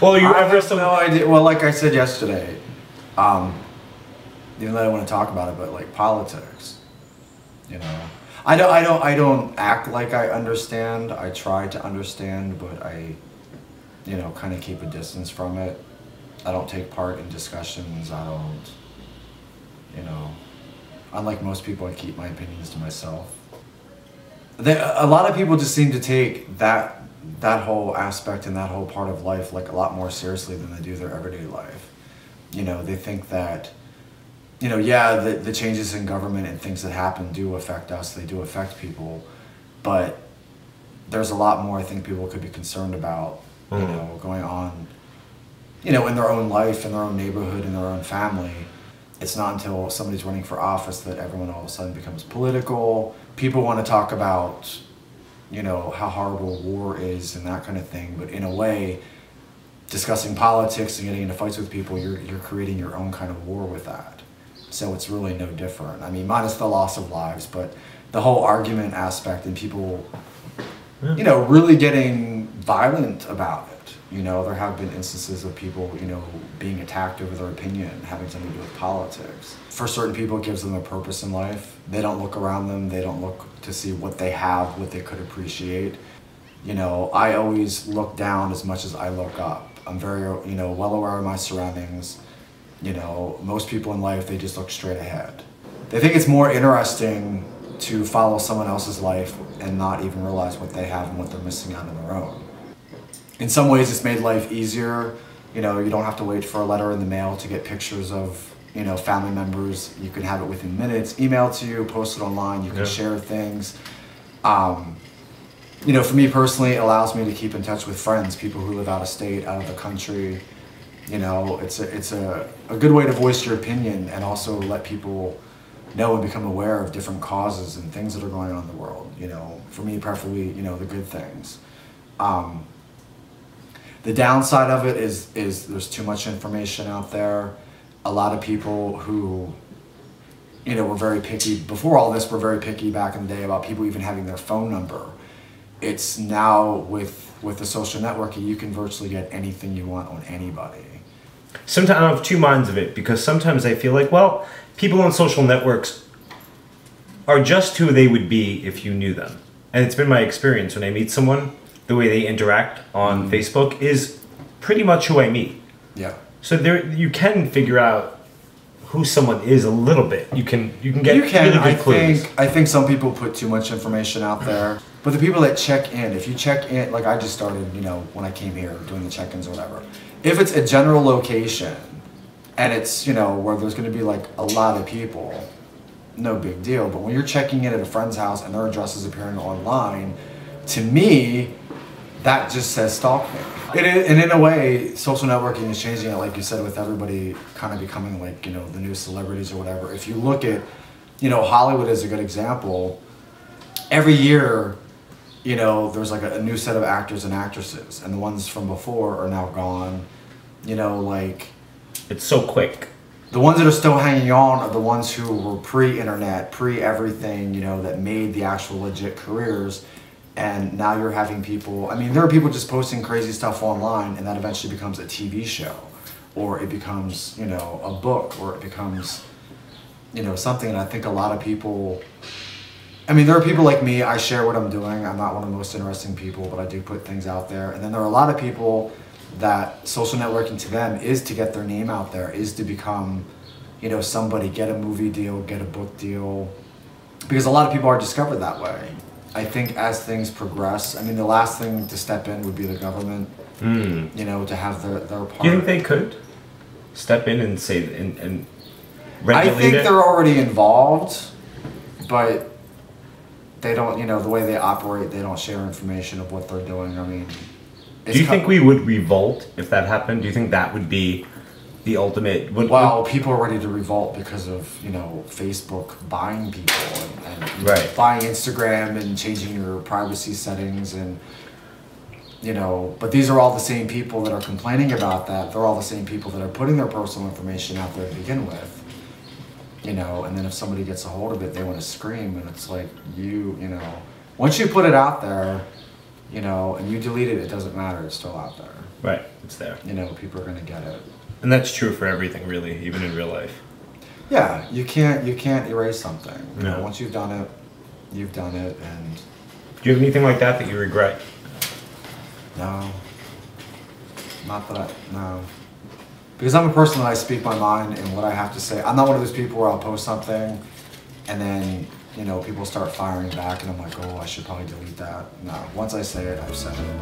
Well, you I ever have no idea. Well, like I said yesterday, even though I don't want to talk about it, but like politics, you know, I don't act like I understand. I try to understand, but I, you know, kind of keep a distance from it. I don't take part in discussions. I don't, you know, unlike most people, I keep my opinions to myself. A lot of people just seem to take that whole aspect and that whole part of life like a lot more seriously than they do their everyday life. You know, they think that, you know, yeah, the changes in government and things that happen do affect us, they do affect people, but there's a lot more I think people could be concerned about, you know, going on, you know, in their own life, in their own neighborhood, in their own family. It's not until somebody's running for office that everyone all of a sudden becomes political. People want to talk about, you know, how horrible war is and that kind of thing, but in a way, discussing politics and getting into fights with people, you're creating your own kind of war with that. So it's really no different. I mean, minus the loss of lives, but the whole argument aspect and people, you know, really getting violent about it. You know, there have been instances of people, you know, being attacked over their opinion, having something to do with politics. For certain people, it gives them a purpose in life. They don't look around them. They don't look to see what they have, what they could appreciate. You know, I always look down as much as I look up. I'm very, you know, well aware of my surroundings. You know, most people in life, they just look straight ahead. They think it's more interesting to follow someone else's life and not even realize what they have and what they're missing out on their own. In some ways, it's made life easier. You know, you don't have to wait for a letter in the mail to get pictures of, you know, family members. You can have it within minutes, emailed to you, posted online, you can share things. You know, for me personally, it allows me to keep in touch with friends, people who live out of state, out of the country. You know, it's a good way to voice your opinion and also let people know and become aware of different causes and things that are going on in the world. You know, for me, preferably, you know, the good things. The downside of it is there's too much information out there. A lot of people who, you know, were very picky, before all this, were very picky back in the day about people even having their phone number. It's now with the social networking, you can virtually get anything you want on anybody. Sometimes I have two minds of it, because sometimes I feel like, well, people on social networks are just who they would be if you knew them. And it's been my experience when I meet someone, the way they interact on Facebook is pretty much who I meet. Yeah. So there, you can figure out who someone is a little bit. You can get really good clues. I think some people put too much information out there. But the people that check in, if you check in, like I just started, you know, when I came here doing the check-ins or whatever. If it's a general location and it's, you know, where there's going to be like a lot of people, no big deal. But when you're checking in at a friend's house and their address is appearing online, to me, that just says stalk me. And in a way, social networking is changing it, like you said, with everybody kind of becoming like, you know, the new celebrities or whatever. If you look at, you know, Hollywood is a good example. Every year, you know, there's like a new set of actors and actresses, and the ones from before are now gone. You know, like... It's so quick. The ones that are still hanging on are the ones who were pre-internet, pre-everything, you know, that made the actual legit careers. And now you're having people, I mean, there are people just posting crazy stuff online, and that eventually becomes a TV show, or it becomes, you know, a book, or it becomes, you know, something. And I think a lot of people, I mean, there are people like me, I share what I'm doing. I'm not one of the most interesting people, but I do put things out there. And then there are a lot of people that social networking to them is to get their name out there, is to become, you know, somebody, get a movie deal, get a book deal, because a lot of people are discovered that way. I think as things progress, I mean, the last thing to step in would be the government, you know, to have their part. Do you think they could step in and say, and regulate I think it? they're already involved, but they don't, you know, the way they operate, they don't share information of what they're doing. I mean, do you think we would revolt if that happened? Do you think that would be the ultimate? Well, people are ready to revolt because of, you know, Facebook buying people and right. buying Instagram and changing your privacy settings, and, you know, but these are all the same people that are complaining about that. They're all the same people that are putting their personal information out there to begin with, you know, and then if somebody gets a hold of it, they want to scream, and it's like, you know, once you put it out there, you know, and you delete it, it doesn't matter. It's still out there. Right, it's there. You know, people are gonna get it. And that's true for everything, really, even in real life. Yeah, you can't erase something. You No. know, once you've done it, you've done it, and Do you have anything like that you regret? no, not that no. Because I'm a person that I speak my mind and what I have to say. I'm not one of those people where I'll post something, and then you know people start firing back, and I'm like, oh, I should probably delete that. No, once I say it, I've said it.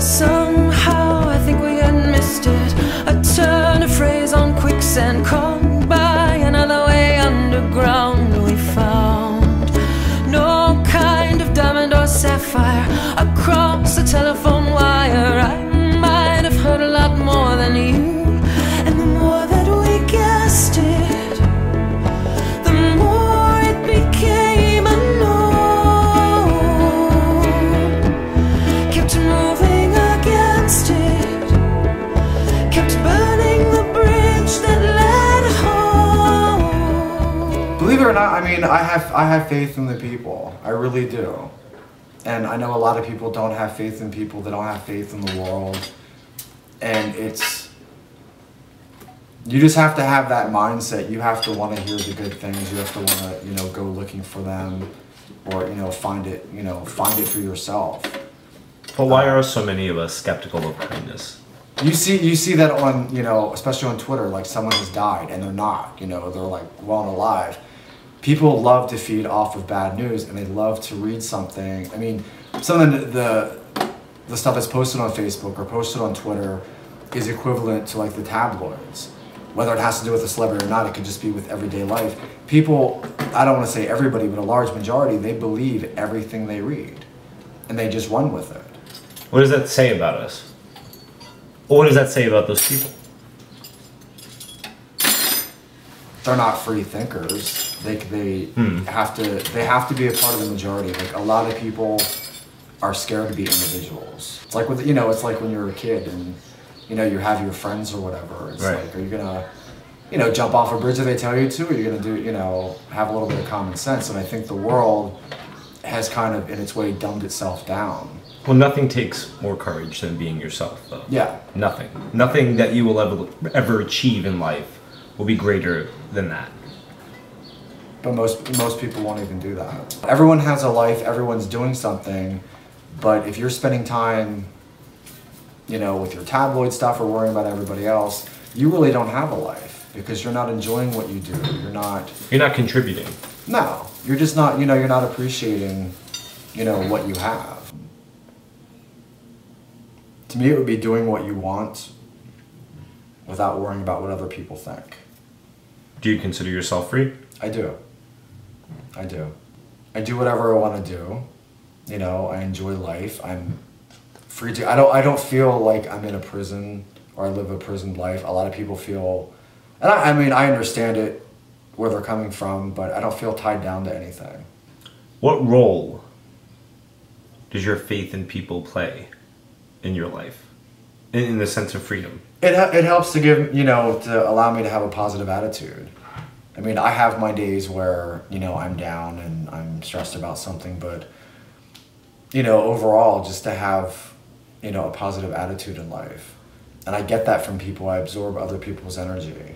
Somehow I think we had missed it. A turn of phrase on quicksand, caught by another way underground. We found no kind of diamond or sapphire across the telephone wire. I might have heard a lot more than you, and the more that we guessed it, the more it became unknown. Kept moving against it, kept burning the bridge that led home. Believe it or not, I mean, I have faith in the people. I really do. And I know a lot of people don't have faith in people. They don't have faith in the world. And it's, you just have to have that mindset. You have to want to hear the good things. You have to want to, you know, go looking for them, or, you know, find it for yourself. But why are so many of us skeptical of kindness? You see that on, you know, especially on Twitter, like someone has died and they're not, you know, they're like well and alive. People love to feed off of bad news, and they love to read something. I mean, some of the stuff that's posted on Facebook or posted on Twitter is equivalent to like the tabloids. Whether it has to do with a celebrity or not, it could just be with everyday life. People, I don't want to say everybody, but a large majority, they believe everything they read, and they just run with it. What does that say about us? Or what does that say about those people? They're not free thinkers. They have to be a part of the majority. Like a lot of people are scared to be individuals. It's like with, you know, it's like when you're a kid and, you know, you have your friends or whatever. It's right. like, are you gonna, you know, jump off a bridge if they tell you to, or are you gonna do, you know, have a little bit of common sense? And I think the world has kind of, in its way, dumbed itself down. Well, nothing takes more courage than being yourself, though. Yeah. Nothing. Nothing that you will ever achieve in life will be greater than that. But most people won't even do that. Everyone has a life, everyone's doing something, but if you're spending time, you know, with your tabloid stuff or worrying about everybody else, you really don't have a life, because you're not enjoying what you do. You're not contributing. No, you're just not, you know, you're not appreciating, you know, what you have. To me, it would be doing what you want without worrying about what other people think. Do you consider yourself free? I do. I do. I do whatever I want to do. You know, I enjoy life. I'm free to. I don't feel like I'm in a prison or I live a prison life. A lot of people feel, and I mean, I understand it, where they're coming from, but I don't feel tied down to anything. What role does your faith in people play in your life, in the sense of freedom? It helps to give, you know, to allow me to have a positive attitude. I mean, I have my days where, you know, I'm down and I'm stressed about something, but, you know, overall, just to have, you know, a positive attitude in life. And I get that from people. I absorb other people's energy.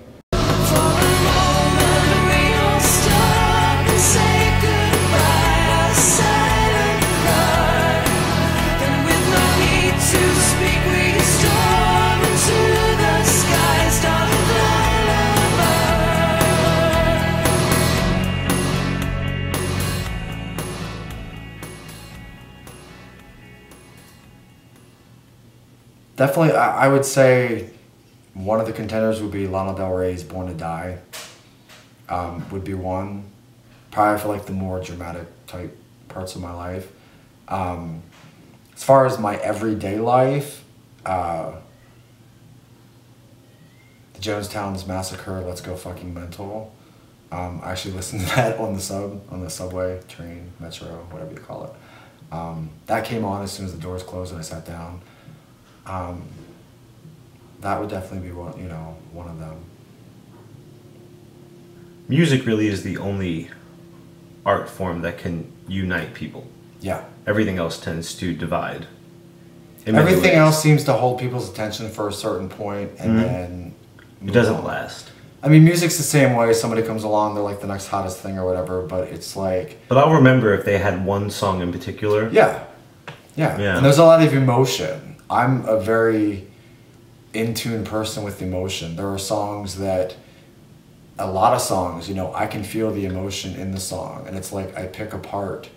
Definitely, I would say one of the contenders would be Lana Del Rey's Born to Die. Would be one. Probably for like the more dramatic type parts of my life. As far as my everyday life, the Jonestown's Massacre, Let's Go Fucking Mental. I actually listened to that on the subway, train, metro, whatever you call it. That came on as soon as the doors closed and I sat down. That would definitely be one, you know, one of them. Music really is the only art form that can unite people. Yeah. Everything else tends to divide. In many Everything ways. else seems to hold people's attention for a certain point, and then It move doesn't on. last. I mean, music's the same way. Somebody comes along, they're like the next hottest thing or whatever, but it's like... But I'll remember if they had one song in particular. Yeah. And there's a lot of emotion. I'm a very in-tune person with emotion. There are songs that... A lot of songs, you know, I can feel the emotion in the song, and it's like I pick apart,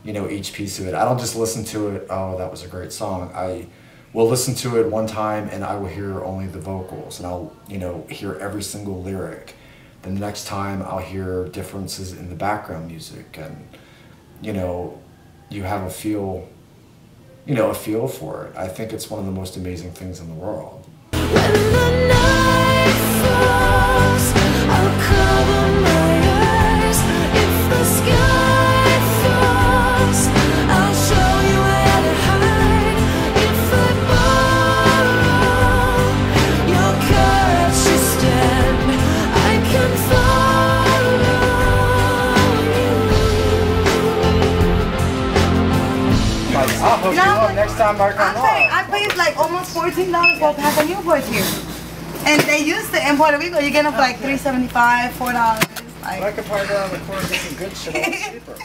you know, each piece of it. I don't just listen to it, oh, that was a great song. I will listen to it one time and I will hear only the vocals, and I'll, you know, hear every single lyric. Then the next time I'll hear differences in the background music, and, you know, you have a feel, you know, a feel for it. I think it's one of the most amazing things in the world. When the night falls, I'll cover my eyes. If the sky falls, I'll show you where to hide. If I borrow your courage to stand, I can follow you. I'll hook you up next time I come on. I paid like almost $14 for a pack of Newport here. And they used to, in Puerto Rico, you get them for like $3.75, $4. Like, I could park around the corner and get some good shit a little cheaper.